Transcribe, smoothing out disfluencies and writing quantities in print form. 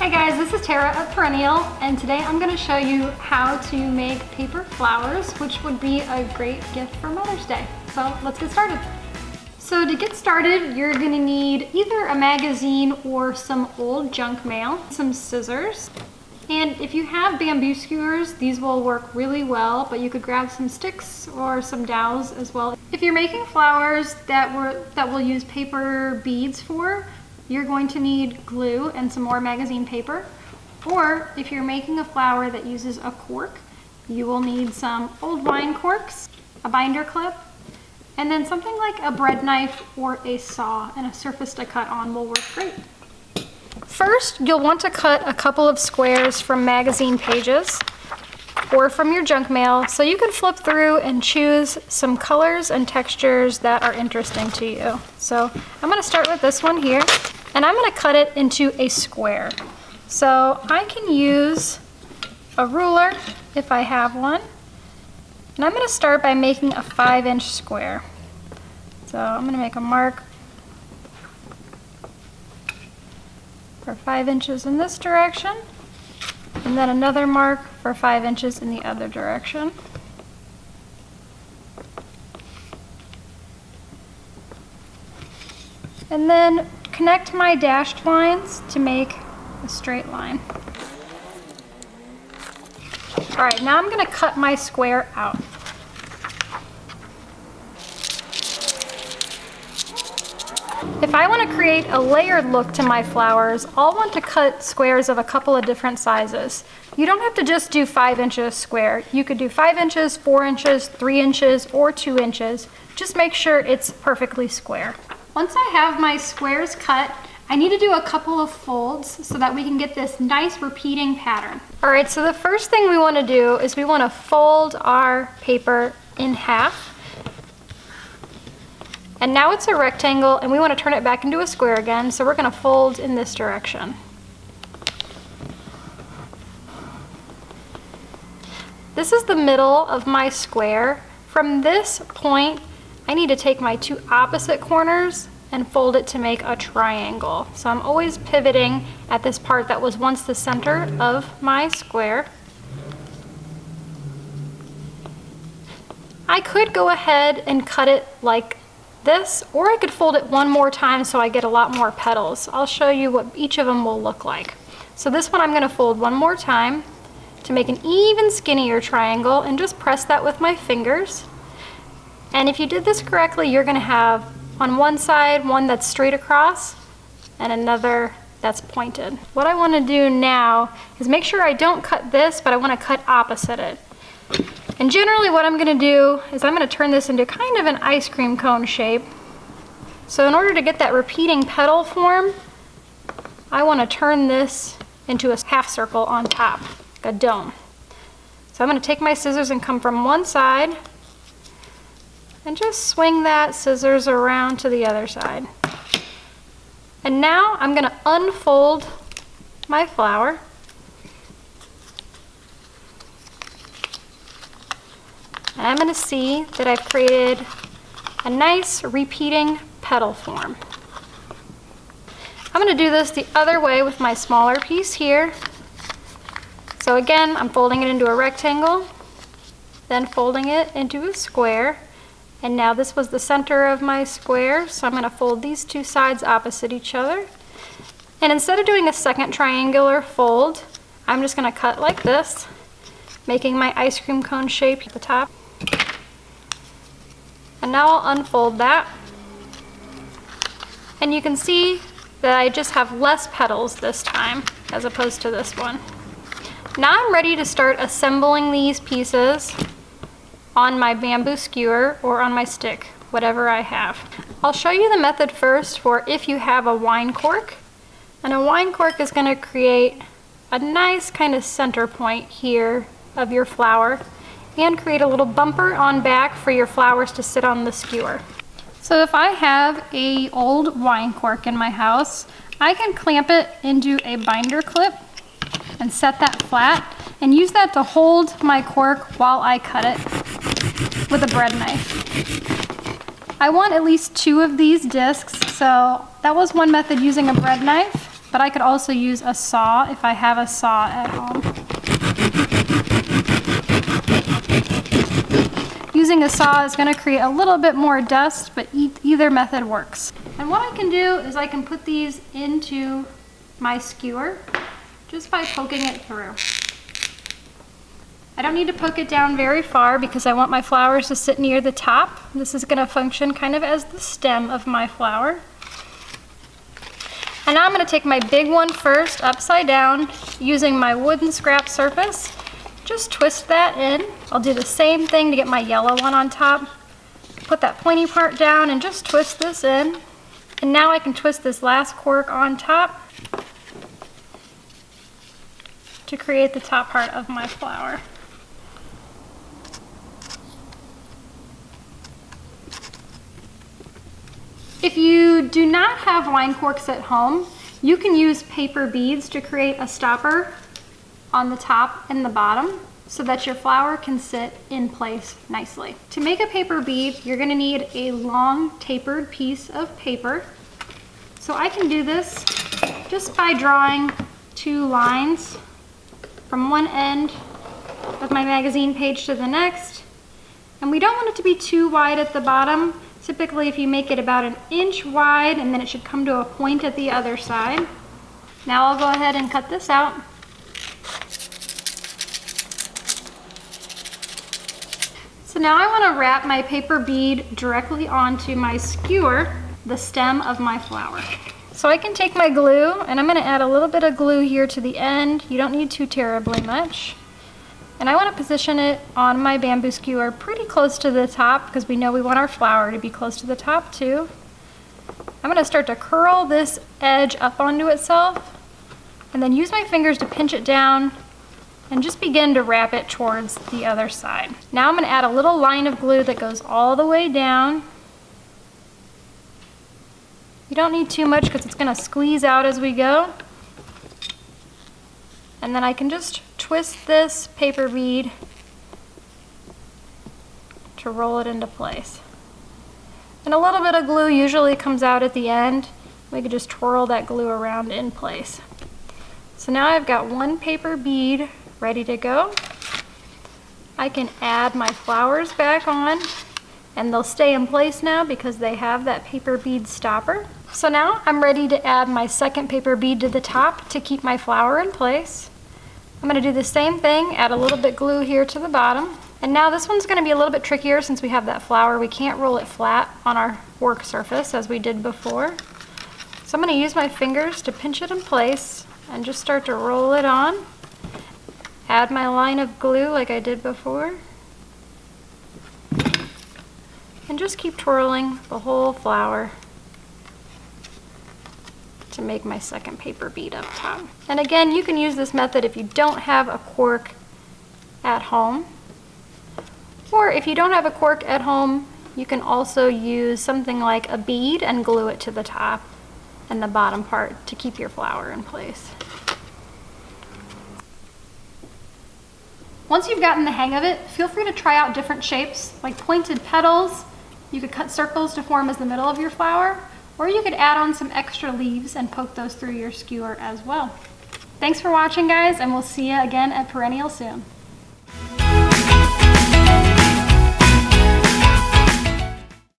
Hi guys, this is Tara of Perennial, and today I'm going to show you how to make paper flowers, which would be a great gift for Mother's Day. So let's get started. So to get started, you're going to need either a magazine or some old junk mail, some scissors, and if you have bamboo skewers, these will work really well, but you could grab some sticks or some dowels as well. If you're making flowers that we'll use paper beads for, you're going to need glue and some more magazine paper. Or if you're making a flower that uses a cork, you will need some old wine corks, a binder clip, and then something like a bread knife or a saw, and a surface to cut on will work great. First, you'll want to cut a couple of squares from magazine pages or from your junk mail, so you can flip through and choose some colors and textures that are interesting to you. So I'm going to start with this one here, and I'm going to cut it into a square. So I can use a ruler if I have one, and I'm going to start by making a 5-inch square. So I'm going to make a mark for 5 inches in this direction, and then another mark for 5 inches in the other direction. And then connect my dashed lines to make a straight line. All right, now I'm going to cut my square out. If I want to create a layered look to my flowers, I'll want to cut squares of a couple of different sizes. You don't have to just do 5 inches square. You could do 5 inches, 4 inches, 3 inches, or 2 inches. Just make sure it's perfectly square. Once I have my squares cut, I need to do a couple of folds so that we can get this nice repeating pattern. All right, so the first thing we want to do is we want to fold our paper in half. And now it's a rectangle, and we want to turn it back into a square again, so we're going to fold in this direction. This is the middle of my square. From this point, I need to take my two opposite corners and fold it to make a triangle. So I'm always pivoting at this part that was once the center of my square. I could go ahead and cut it like this, or I could fold it one more time so I get a lot more petals. I'll show you what each of them will look like. So this one I'm going to fold one more time to make an even skinnier triangle, and just press that with my fingers. And if you did this correctly, you're going to have on one side one that's straight across and another that's pointed. What I want to do now is make sure I don't cut this, but I want to cut opposite it. And generally what I'm going to do is I'm going to turn this into kind of an ice cream cone shape. So in order to get that repeating petal form, I want to turn this into a half circle on top, like a dome. So I'm going to take my scissors and come from one side and just swing that scissors around to the other side. And now I'm going to unfold my flower. And I'm going to see that I've created a nice repeating petal form. I'm going to do this the other way with my smaller piece here. So again, I'm folding it into a rectangle, then folding it into a square. And now this was the center of my square, so I'm going to fold these two sides opposite each other. And instead of doing a second triangular fold, I'm just going to cut like this, making my ice cream cone shape at the top. And now I'll unfold that. And you can see that I just have less petals this time as opposed to this one. Now I'm ready to start assembling these pieces on my bamboo skewer or on my stick, whatever I have. I'll show you the method first for if you have a wine cork. And a wine cork is going to create a nice kind of center point here of your flower and create a little bumper on back for your flowers to sit on the skewer. So if I have a old wine cork in my house, I can clamp it into a binder clip and set that flat and use that to hold my cork while I cut it with a bread knife. I want at least 2 of these discs, so that was one method using a bread knife. but I could also use a saw if I have a saw at home. Using a saw is going to create a little bit more dust, but either method works. And what I can do is I can put these into my skewer just by poking it through. I don't need to poke it down very far because I want my flowers to sit near the top. This is going to function kind of as the stem of my flower. And now I'm going to take my big one first, upside down, using my wooden scrap surface. Just twist that in. I'll do the same thing to get my yellow one on top. Put that pointy part down and just twist this in. And now I can twist this last cork on top to create the top part of my flower. If you do not have wine corks at home, you can use paper beads to create a stopper on the top and the bottom so that your flower can sit in place nicely. To make a paper bead, you're going to need a long tapered piece of paper. So I can do this just by drawing 2 lines from one end of my magazine page to the next. And we don't want it to be too wide at the bottom. Typically, if you make it about 1 inch wide, and then it should come to a point at the other side. Now I'll go ahead and cut this out. So now I want to wrap my paper bead directly onto my skewer, the stem of my flower. So I can take my glue, and I'm going to add a little bit of glue here to the end. You don't need too terribly much. And I want to position it on my bamboo skewer pretty close to the top because we know we want our flower to be close to the top too. I'm going to start to curl this edge up onto itself and then use my fingers to pinch it down and just begin to wrap it towards the other side. Now I'm going to add a little line of glue that goes all the way down. You don't need too much because it's going to squeeze out as we go. And then I can just twist this paper bead to roll it into place. And a little bit of glue usually comes out at the end. We could just twirl that glue around in place. So now I've got 1 paper bead ready to go. I can add my flowers back on and they'll stay in place now because they have that paper bead stopper. So now I'm ready to add my second paper bead to the top to keep my flower in place. I'm going to do the same thing, add a little bit glue here to the bottom. And now this one's going to be a little bit trickier since we have that flower. We can't roll it flat on our work surface as we did before. So I'm going to use my fingers to pinch it in place and just start to roll it on. Add my line of glue like I did before. And just keep twirling the whole flower to make my second paper bead up top. And again, you can use this method if you don't have a cork at home. Or if you don't have a cork at home, you can also use something like a bead and glue it to the top and the bottom part to keep your flower in place. Once you've gotten the hang of it, feel free to try out different shapes, like pointed petals. You could cut circles to form as the middle of your flower, or you could add on some extra leaves and poke those through your skewer as well. Thanks for watching, guys, and we'll see you again at Perennial soon.